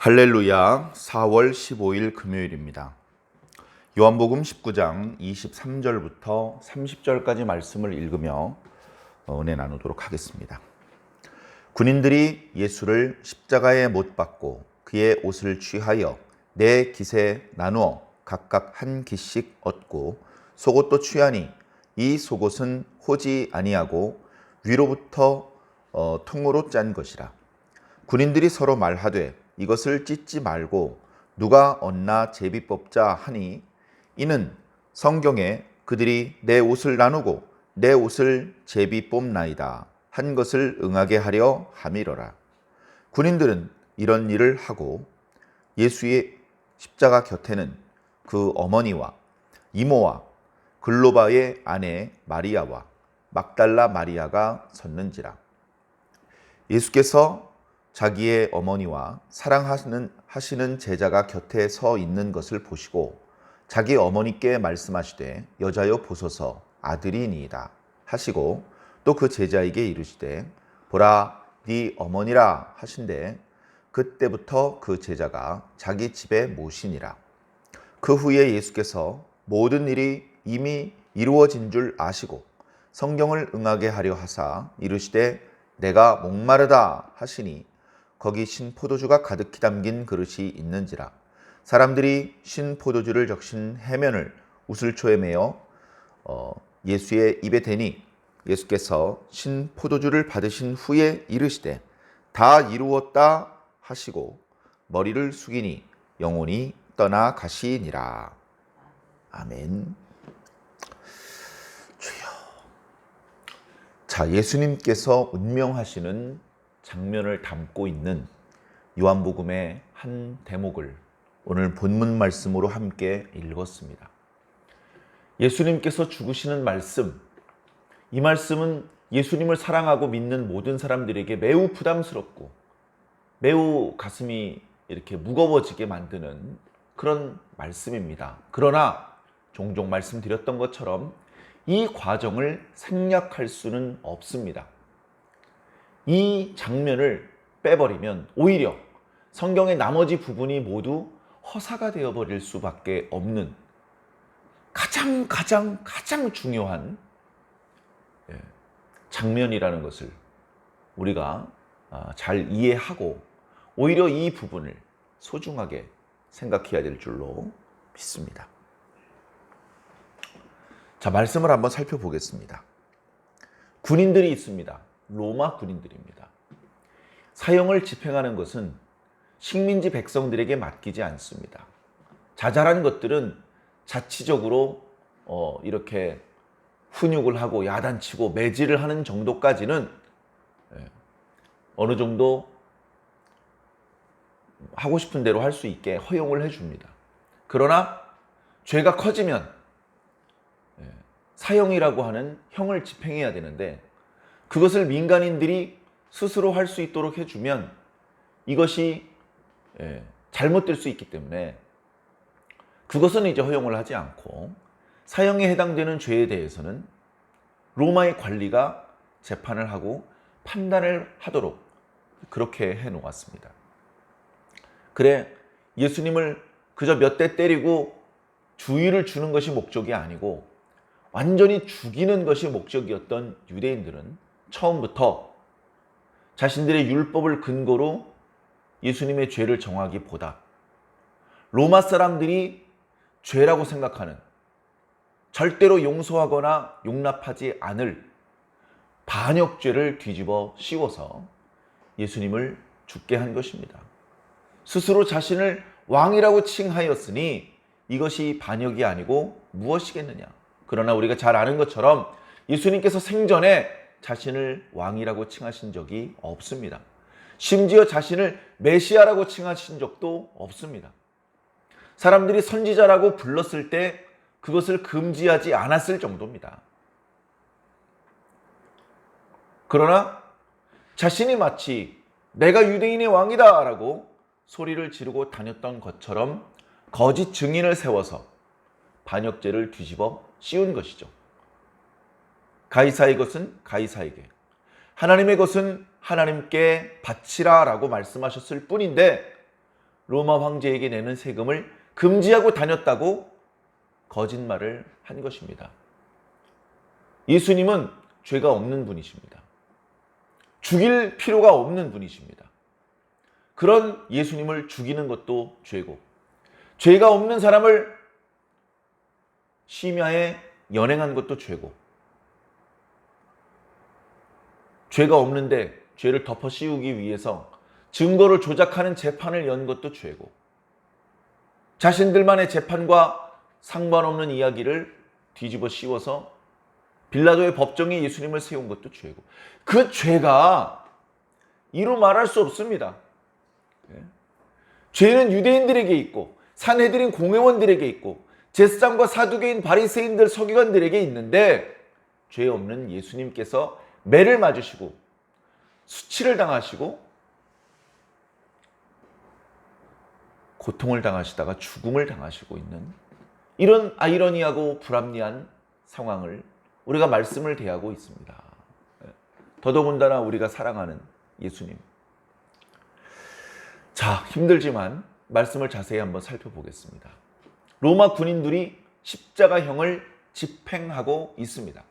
할렐루야. 4월 15일 금요일입니다. 요한복음 19장 23절부터 30절까지 말씀을 읽으며 은혜 나누도록 하겠습니다. 군인들이 예수를 십자가에 못 박고 그의 옷을 취하여 네 깃에 나누어 각각 한 깃씩 얻고 속옷도 취하니 이 속옷은 호지 아니하고 위로부터 통으로 짠 것이라. 군인들이 서로 말하되 이것을 찢지 말고 누가 얻나 제비 뽑자 하니 이는 성경에 그들이 내 옷을 나누고 내 옷을 제비 뽑나이다 한 것을 응하게 하려 함이로라. 군인들은 이런 일을 하고 예수의 십자가 곁에는 그 어머니와 이모와 글로바의 아내 마리아와 막달라 마리아가 섰는지라. 예수께서 자기의 어머니와 사랑하시는 제자가 곁에 서 있는 것을 보시고 자기 어머니께 말씀하시되 여자여 보소서 아들이니이다 하시고 또 그 제자에게 이르시되 보라 네 어머니라 하신대 그때부터 그 제자가 자기 집에 모시니라. 그 후에 예수께서 모든 일이 이미 이루어진 줄 아시고 성경을 응하게 하려 하사 이르시되 내가 목마르다 하시니 거기 신 포도주가 가득히 담긴 그릇이 있는지라. 사람들이 신 포도주를 적신 해면을 우슬초에 매어 예수의 입에 대니 예수께서 신 포도주를 받으신 후에 이르시되 다 이루었다 하시고 머리를 숙이니 영혼이 떠나가시니라. 아멘. 주여. 자, 예수님께서 운명하시는 장면을 담고 있는 요한복음의 한 대목을 오늘 본문 말씀으로 함께 읽었습니다. 예수님께서 죽으시는 말씀, 이 말씀은 예수님을 사랑하고 믿는 모든 사람들에게 매우 부담스럽고 매우 가슴이 이렇게 무거워지게 만드는 그런 말씀입니다. 그러나 종종 말씀드렸던 것처럼 이 과정을 생략할 수는 없습니다. 이 장면을 빼버리면 오히려 성경의 나머지 부분이 모두 허사가 되어버릴 수밖에 없는 가장 중요한 장면이라는 것을 우리가 잘 이해하고 오히려 이 부분을 소중하게 생각해야 될 줄로 믿습니다. 자, 말씀을 한번 살펴보겠습니다. 군인들이 있습니다. 로마 군인들입니다. 사형을 집행하는 것은 식민지 백성들에게 맡기지 않습니다. 자잘한 것들은 자치적으로 이렇게 훈육을 하고 야단치고 매질을 하는 정도까지는 어느 정도 하고 싶은 대로 할 수 있게 허용을 해줍니다. 그러나 죄가 커지면 사형이라고 하는 형을 집행해야 되는데 그것을 민간인들이 스스로 할 수 있도록 해주면 이것이 잘못될 수 있기 때문에 그것은 이제 허용을 하지 않고 사형에 해당되는 죄에 대해서는 로마의 관리가 재판을 하고 판단을 하도록 그렇게 해놓았습니다. 그래, 예수님을 그저 몇 대 때리고 주의를 주는 것이 목적이 아니고 완전히 죽이는 것이 목적이었던 유대인들은 처음부터 자신들의 율법을 근거로 예수님의 죄를 정하기보다 로마 사람들이 죄라고 생각하는 절대로 용서하거나 용납하지 않을 반역죄를 뒤집어 씌워서 예수님을 죽게 한 것입니다. 스스로 자신을 왕이라고 칭하였으니 이것이 반역이 아니고 무엇이겠느냐. 그러나 우리가 잘 아는 것처럼 예수님께서 생전에 자신을 왕이라고 칭하신 적이 없습니다. 심지어 자신을 메시아라고 칭하신 적도 없습니다. 사람들이 선지자라고 불렀을 때 그것을 금지하지 않았을 정도입니다. 그러나 자신이 마치 내가 유대인의 왕이다 라고 소리를 지르고 다녔던 것처럼 거짓 증인을 세워서 반역죄를 뒤집어 씌운 것이죠. 가이사의 것은 가이사에게, 하나님의 것은 하나님께 바치라 라고 말씀하셨을 뿐인데 로마 황제에게 내는 세금을 금지하고 다녔다고 거짓말을 한 것입니다. 예수님은 죄가 없는 분이십니다. 죽일 필요가 없는 분이십니다. 그런 예수님을 죽이는 것도 죄고, 죄가 없는 사람을 심야에 연행한 것도 죄고, 죄가 없는데 죄를 덮어 씌우기 위해서 증거를 조작하는 재판을 연 것도 죄고, 자신들만의 재판과 상관없는 이야기를 뒤집어 씌워서 빌라도의 법정에 예수님을 세운 것도 죄고, 그 죄가 이루 말할 수 없습니다. 죄는 유대인들에게 있고 산헤드린 공회원들에게 있고 제사장과 사두개인 바리새인들 서기관들에게 있는데, 죄 없는 예수님께서 매를 맞으시고 수치를 당하시고 고통을 당하시다가 죽음을 당하시고 있는 이런 아이러니하고 불합리한 상황을 우리가 말씀을 대하고 있습니다. 더더군다나 우리가 사랑하는 예수님. 자, 힘들지만 말씀을 자세히 한번 살펴보겠습니다. 로마 군인들이 십자가형을 집행하고 있습니다.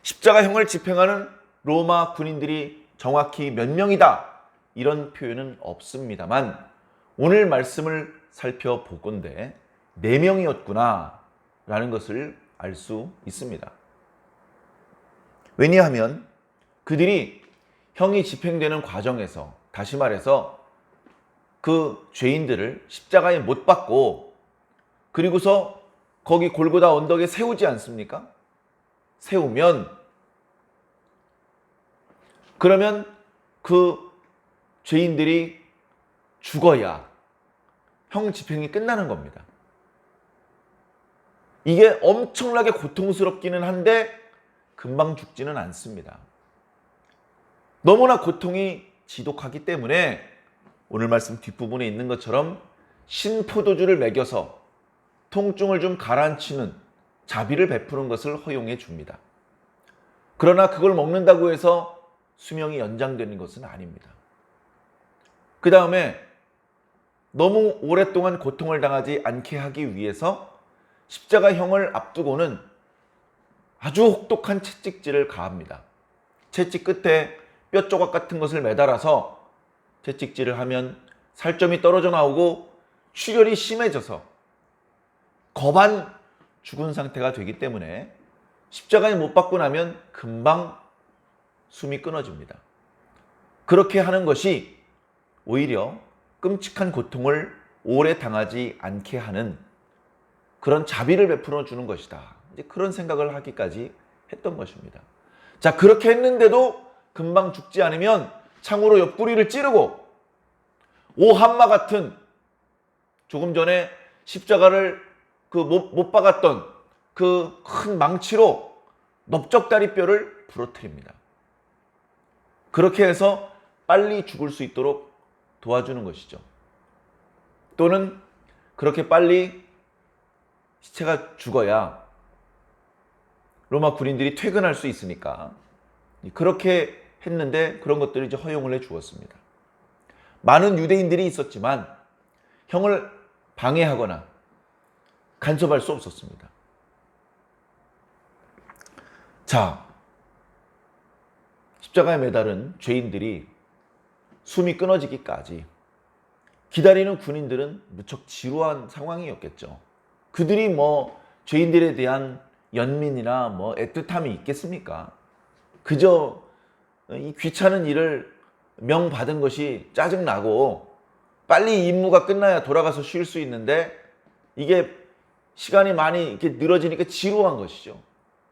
십자가형을 집행하는 로마 군인들이 정확히 몇 명이다, 이런 표현은 없습니다만 오늘 말씀을 살펴보건대 4명이었구나 라는 것을 알 수 있습니다. 왜냐하면 그들이 형이 집행되는 과정에서, 다시 말해서 그 죄인들을 십자가에 못 박고 그리고서 거기 골고다 언덕에 세우지 않습니까? 세우면 그러면 그 죄인들이 죽어야 형 집행이 끝나는 겁니다. 이게 엄청나게 고통스럽기는 한데 금방 죽지는 않습니다. 너무나 고통이 지독하기 때문에 오늘 말씀 뒷부분에 있는 것처럼 신포도주를 먹여서 통증을 좀 가라앉히는 자비를 베푸는 것을 허용해 줍니다. 그러나 그걸 먹는다고 해서 수명이 연장되는 것은 아닙니다. 그 다음에 너무 오랫동안 고통을 당하지 않게 하기 위해서 십자가형을 앞두고는 아주 혹독한 채찍질을 가합니다. 채찍 끝에 뼈 조각 같은 것을 매달아서 채찍질을 하면 살점이 떨어져 나오고 출혈이 심해져서 거반 죽은 상태가 되기 때문에 십자가에 못 박고 나면 금방 숨이 끊어집니다. 그렇게 하는 것이 오히려 끔찍한 고통을 오래 당하지 않게 하는 그런 자비를 베풀어 주는 것이다. 이제 그런 생각을 하기까지 했던 것입니다. 자, 그렇게 했는데도 금방 죽지 않으면 창으로 옆구리를 찌르고 오한마 같은, 조금 전에 십자가를 못 박았던 그 큰 망치로 넓적다리뼈를 부러뜨립니다. 그렇게 해서 빨리 죽을 수 있도록 도와주는 것이죠. 또는 그렇게 빨리 시체가 죽어야 로마 군인들이 퇴근할 수 있으니까 그렇게 했는데 그런 것들을 이제 허용을 해 주었습니다. 많은 유대인들이 있었지만 형을 방해하거나 간섭할 수 없었습니다. 자, 십자가에 매달은 죄인들이 숨이 끊어지기까지 기다리는 군인들은 무척 지루한 상황이었겠죠. 그들이 뭐 죄인들에 대한 연민이나 뭐 애틋함이 있겠습니까? 그저 이 귀찮은 일을 명받은 것이 짜증나고 빨리 임무가 끝나야 돌아가서 쉴 수 있는데 이게 시간이 많이 이렇게 늘어지니까 지루한 것이죠.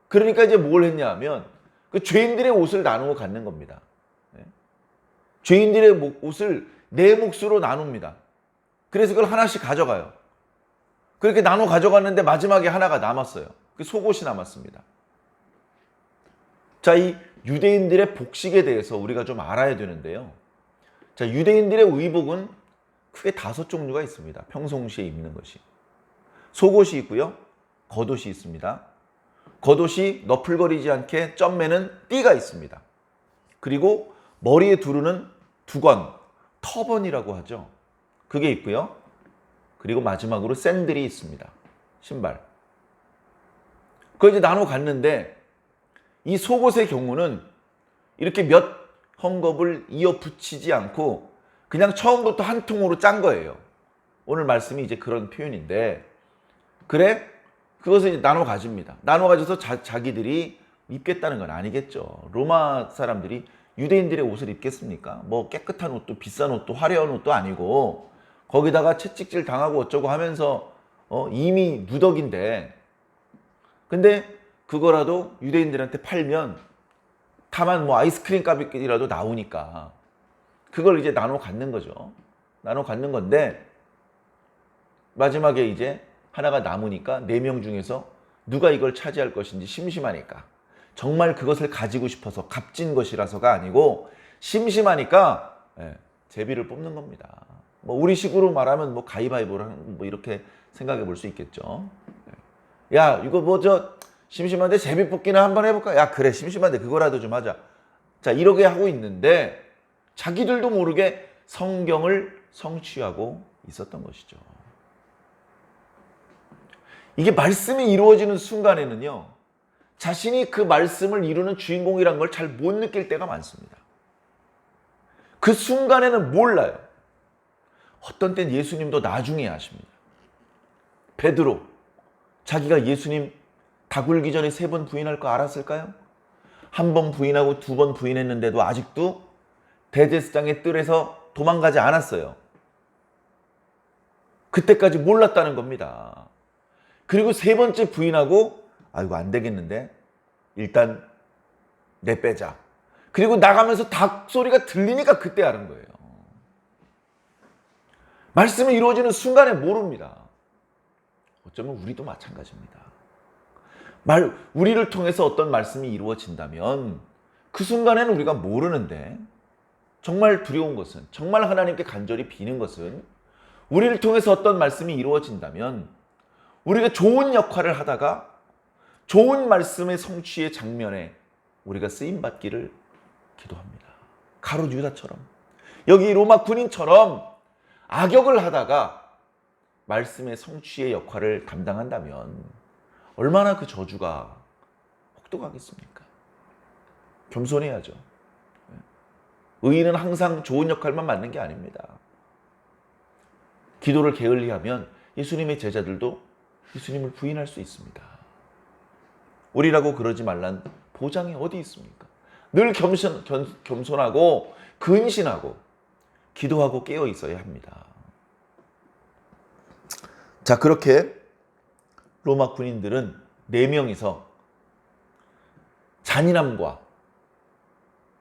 그러니까 이제 뭘 했냐 하면 그 죄인들의 옷을 나누어 갖는 겁니다. 죄인들의 옷을 4몫으로 나눕니다. 그래서 그걸 하나씩 가져가요. 그렇게 나눠 가져갔는데 마지막에 하나가 남았어요. 그 속옷이 남았습니다. 자, 이 유대인들의 복식에 대해서 우리가 좀 알아야 되는데요. 자, 유대인들의 의복은 크게 5종류가 있습니다. 평상시에 입는 것이. 속옷이 있고요. 겉옷이 있습니다. 겉옷이 너풀거리지 않게 점매는 띠가 있습니다. 그리고 머리에 두르는 두건, 터번이라고 하죠. 그게 있고요. 그리고 마지막으로 샌들이 있습니다. 신발. 그거 이제 나눠 갔는데 이 속옷의 경우는 이렇게 몇 헝겊을 이어 붙이지 않고 그냥 처음부터 한 통으로 짠 거예요. 오늘 말씀이 이제 그런 표현인데, 그래? 그것을 이제 나눠 가집니다. 나눠 가져서 자기들이 입겠다는 건 아니겠죠. 로마 사람들이 유대인들의 옷을 입겠습니까? 뭐 깨끗한 옷도 비싼 옷도 화려한 옷도 아니고 거기다가 채찍질 당하고 어쩌고 하면서 이미 누더기인데, 근데 그거라도 유대인들한테 팔면 다만 뭐 아이스크림 값이라도 나오니까 그걸 이제 나눠 갖는 거죠. 나눠 갖는 건데 마지막에 이제 하나가 남으니까 4명 중에서 누가 이걸 차지할 것인지 심심하니까, 정말 그것을 가지고 싶어서 값진 것이라서가 아니고 심심하니까 제비를 뽑는 겁니다. 뭐 우리식으로 말하면 뭐 가위바위보를 뭐 이렇게 생각해 볼 수 있겠죠. 야, 이거 뭐 심심한데 제비 뽑기나 한번 해볼까? 야, 그래, 심심한데 그거라도 좀 하자. 자, 이렇게 하고 있는데 자기들도 모르게 성경을 성취하고 있었던 것이죠. 이게 말씀이 이루어지는 순간에는요, 자신이 그 말씀을 이루는 주인공이란 걸 잘 못 느낄 때가 많습니다. 그 순간에는 몰라요. 어떤 땐 예수님도 나중에 아십니다. 베드로, 자기가 예수님 다 굴기 전에 3번 부인할 거 알았을까요? 1번 부인하고 2번 부인했는데도 아직도 대제사장의 뜰에서 도망가지 않았어요. 그때까지 몰랐다는 겁니다. 그리고 3번째 부인하고 아이고 안 되겠는데 일단 내빼자. 그리고 나가면서 닭 소리가 들리니까 그때 아는 거예요. 말씀이 이루어지는 순간에 모릅니다. 어쩌면 우리도 마찬가지입니다. 우리를 통해서 어떤 말씀이 이루어진다면 그 순간에는 우리가 모르는데, 정말 두려운 것은, 정말 하나님께 간절히 비는 것은, 우리를 통해서 어떤 말씀이 이루어진다면 우리가 좋은 역할을 하다가 좋은 말씀의 성취의 장면에 우리가 쓰임받기를 기도합니다. 가룟 유다처럼, 여기 로마 군인처럼 악역을 하다가 말씀의 성취의 역할을 담당한다면 얼마나 그 저주가 혹독하겠습니까? 겸손해야죠. 의인은 항상 좋은 역할만 맡는 게 아닙니다. 기도를 게을리하면 예수님의 제자들도 예수님을 부인할 수 있습니다. 우리라고 그러지 말란 보장이 어디 있습니까? 늘 겸손하고 근신하고 기도하고 깨어 있어야 합니다. 자, 그렇게 로마 군인들은 4명이서 잔인함과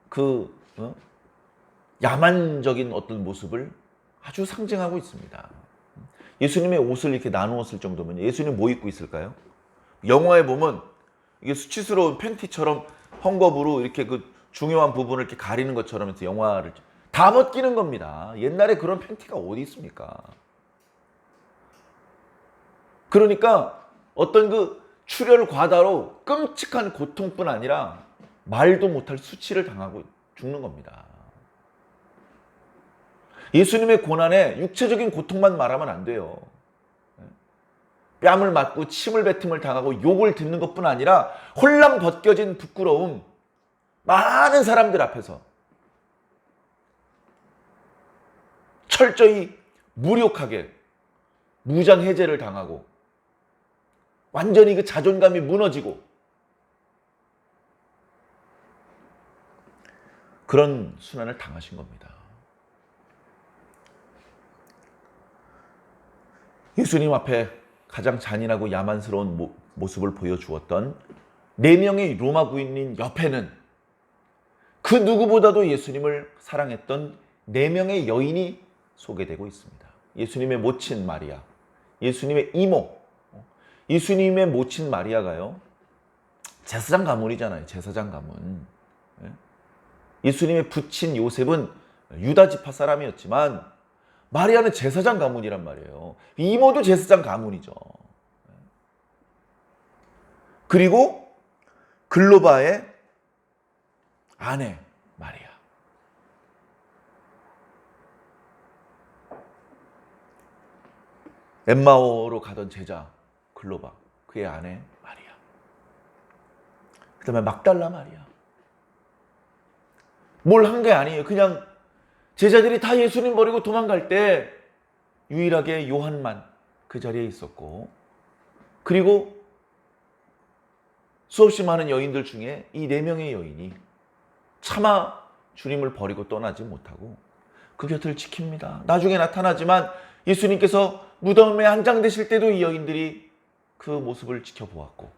그 야만적인 어떤 모습을 아주 상징하고 있습니다. 예수님의 옷을 이렇게 나누었을 정도면 예수님 뭐 입고 있을까요? 영화에 보면 이게 수치스러운 팬티처럼 헝겊으로 이렇게 그 중요한 부분을 이렇게 가리는 것처럼 해서 영화를 다 벗기는 겁니다. 옛날에 그런 팬티가 어디 있습니까? 그러니까 어떤 그 출혈 과다로 끔찍한 고통뿐 아니라 말도 못할 수치를 당하고 죽는 겁니다. 예수님의 고난에 육체적인 고통만 말하면 안 돼요. 뺨을 맞고 침을 뱉음을 당하고 욕을 듣는 것뿐 아니라 홀랑 벗겨진 부끄러움, 많은 사람들 앞에서 철저히 무력하게 무장해제를 당하고 완전히 그 자존감이 무너지고 그런 순환을 당하신 겁니다. 예수님 앞에 가장 잔인하고 야만스러운 모습을 보여주었던 4명의 로마 군인 옆에는 그 누구보다도 예수님을 사랑했던 4명의 여인이 소개되고 있습니다. 예수님의 모친 마리아, 예수님의 이모, 예수님의 모친 마리아가요, 제사장 가문이잖아요. 제사장 가문. 예수님의 부친 요셉은 유다 지파 사람이었지만 마리아는 제사장 가문이란 말이에요. 이모도 제사장 가문이죠. 그리고 글로바의 아내 마리아. 엠마오로 가던 제자 글로바, 그의 아내 마리아, 그 다음에 막달라 마리아. 뭘 한 게 아니에요. 그냥 제자들이 다 예수님 버리고 도망갈 때 유일하게 요한만 그 자리에 있었고, 그리고 수없이 많은 여인들 중에 이 4명의 여인이 차마 주님을 버리고 떠나지 못하고 그 곁을 지킵니다. 나중에 나타나지만 예수님께서 무덤에 안장되실 때도 이 여인들이 그 모습을 지켜보았고,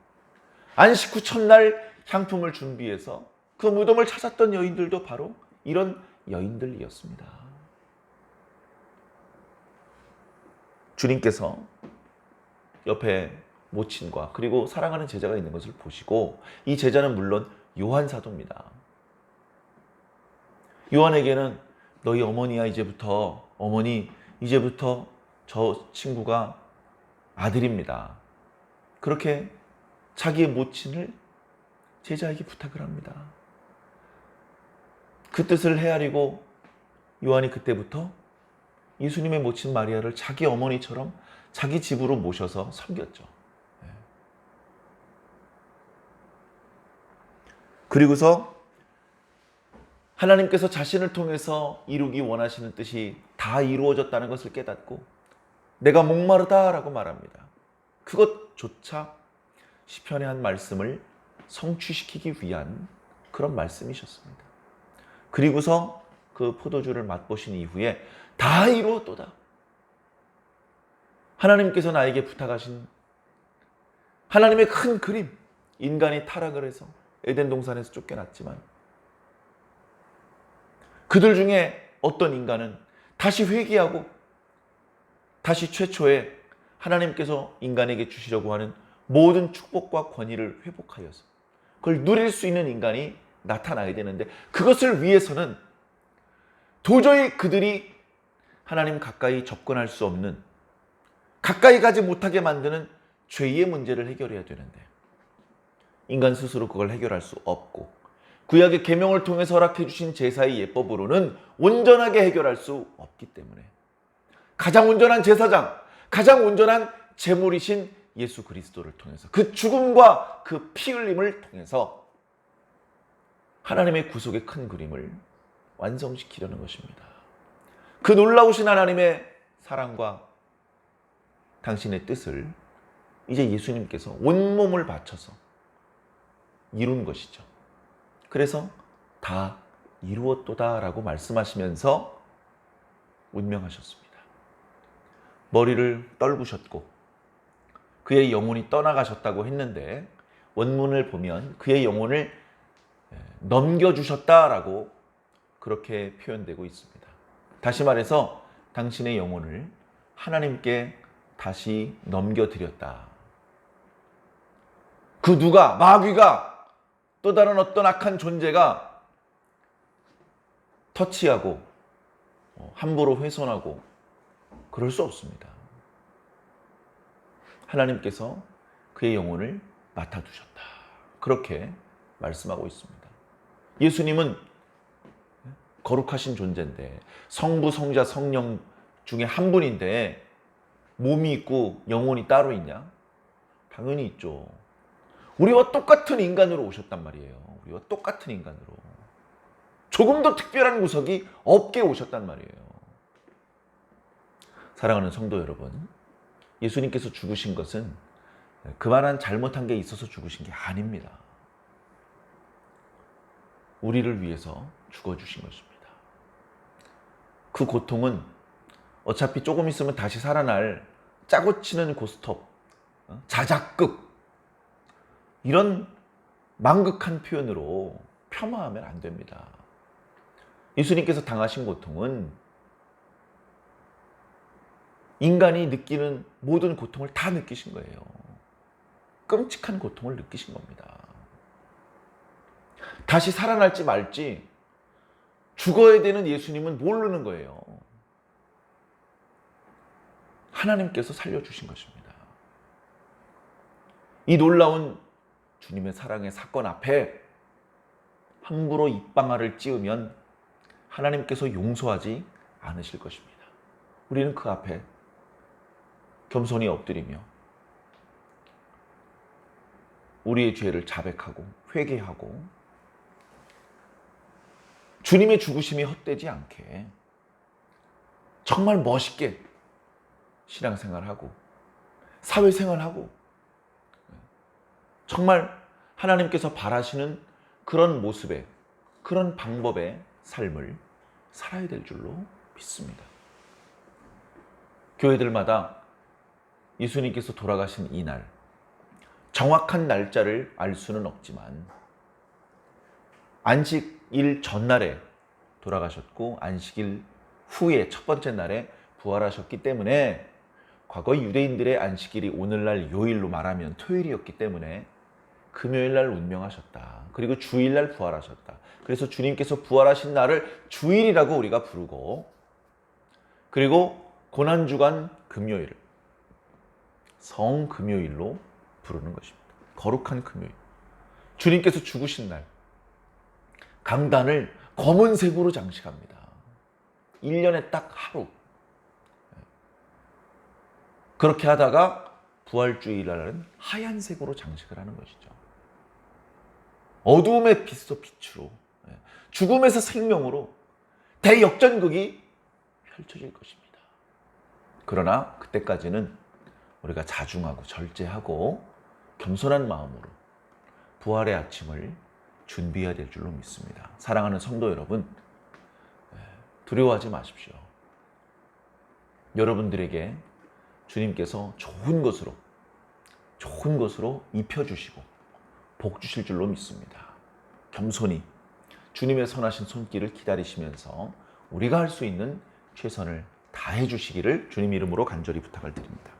안식 후 첫날 향품을 준비해서 그 무덤을 찾았던 여인들도 바로 이런 여인들이었습니다. 주님께서 옆에 모친과 그리고 사랑하는 제자가 있는 것을 보시고, 이 제자는 물론 요한 사도입니다. 요한에게는 너희 어머니야, 어머니 이제부터 저 친구가 아들입니다. 그렇게 자기의 모친을 제자에게 부탁을 합니다. 그 뜻을 헤아리고 요한이 그때부터 예수님의 모친 마리아를 자기 어머니처럼 자기 집으로 모셔서 섬겼죠. 그리고서 하나님께서 자신을 통해서 이루기 원하시는 뜻이 다 이루어졌다는 것을 깨닫고 내가 목마르다라고 말합니다. 그것조차 시편의 한 말씀을 성취시키기 위한 그런 말씀이셨습니다. 그리고서 그 포도주를 맛보신 이후에 다 이루었도다. 하나님께서 나에게 부탁하신 하나님의 큰 그림, 인간이 타락을 해서 에덴 동산에서 쫓겨났지만 그들 중에 어떤 인간은 다시 회개하고 다시 최초에 하나님께서 인간에게 주시려고 하는 모든 축복과 권위를 회복하여서 그걸 누릴 수 있는 인간이 나타나야 되는데, 그것을 위해서는 도저히 그들이 하나님 가까이 접근할 수 없는, 가까이 가지 못하게 만드는 죄의 문제를 해결해야 되는데 인간 스스로 그걸 해결할 수 없고, 구약의 계명을 통해서 허락해 주신 제사의 예법으로는 온전하게 해결할 수 없기 때문에 가장 온전한 제사장, 가장 온전한 제물이신 예수 그리스도를 통해서, 그 죽음과 그 피 흘림을 통해서 하나님의 구속의 큰 그림을 완성시키려는 것입니다. 그 놀라우신 하나님의 사랑과 당신의 뜻을 이제 예수님께서 온몸을 바쳐서 이룬 것이죠. 그래서 다 이루었도다라고 말씀하시면서 운명하셨습니다. 머리를 떨구셨고 그의 영혼이 떠나가셨다고 했는데, 원문을 보면 그의 영혼을 넘겨주셨다라고 그렇게 표현되고 있습니다. 다시 말해서 당신의 영혼을 하나님께 다시 넘겨드렸다. 그 누가, 마귀가, 또 다른 어떤 악한 존재가 터치하고 함부로 훼손하고 그럴 수 없습니다. 하나님께서 그의 영혼을 맡아두셨다. 그렇게 말씀하고 있습니다. 예수님은 거룩하신 존재인데, 성부, 성자, 성령 중에 한 분인데 몸이 있고 영혼이 따로 있냐? 당연히 있죠. 우리와 똑같은 인간으로 오셨단 말이에요. 우리와 똑같은 인간으로. 조금도 특별한 구석이 없게 오셨단 말이에요. 사랑하는 성도 여러분, 예수님께서 죽으신 것은 그만한 잘못한 게 있어서 죽으신 게 아닙니다. 우리를 위해서 죽어주신 것입니다. 그 고통은 어차피 조금 있으면 다시 살아날 짜고 치는 고스톱, 자작극, 이런 망극한 표현으로 폄하하면 안 됩니다. 예수님께서 당하신 고통은 인간이 느끼는 모든 고통을 다 느끼신 거예요. 끔찍한 고통을 느끼신 겁니다. 다시 살아날지 말지 죽어야 되는 예수님은 모르는 거예요. 하나님께서 살려주신 것입니다. 이 놀라운 주님의 사랑의 사건 앞에 함부로 입방아를 찧으면 하나님께서 용서하지 않으실 것입니다. 우리는 그 앞에 겸손히 엎드리며 우리의 죄를 자백하고 회개하고 주님의 죽으심이 헛되지 않게 정말 멋있게 신앙생활하고 사회생활하고 정말 하나님께서 바라시는 그런 모습의 그런 방법의 삶을 살아야 될 줄로 믿습니다. 교회들마다 예수님께서 돌아가신 이날 정확한 날짜를 알 수는 없지만 안식일 전날에 돌아가셨고 안식일 후에 첫 번째 날에 부활하셨기 때문에 과거 유대인들의 안식일이 오늘날 요일로 말하면 토요일이었기 때문에 금요일날 운명하셨다. 그리고 주일날 부활하셨다. 그래서 주님께서 부활하신 날을 주일이라고 우리가 부르고 그리고 고난주간 금요일을 성금요일로 부르는 것입니다. 거룩한 금요일. 주님께서 죽으신 날 강단을 검은색으로 장식합니다. 1년에 딱 하루. 그렇게 하다가 부활주일날은 하얀색으로 장식을 하는 것이죠. 어두움의 빛소 빛으로 죽음에서 생명으로 대역전극이 펼쳐질 것입니다. 그러나 그때까지는 우리가 자중하고 절제하고 겸손한 마음으로 부활의 아침을 준비해야 될 줄로 믿습니다. 사랑하는 성도 여러분, 두려워하지 마십시오. 여러분들에게 주님께서 좋은 것으로 입혀주시고 복 주실 줄로 믿습니다. 겸손히 주님의 선하신 손길을 기다리시면서 우리가 할 수 있는 최선을 다해 주시기를 주님 이름으로 간절히 부탁을 드립니다.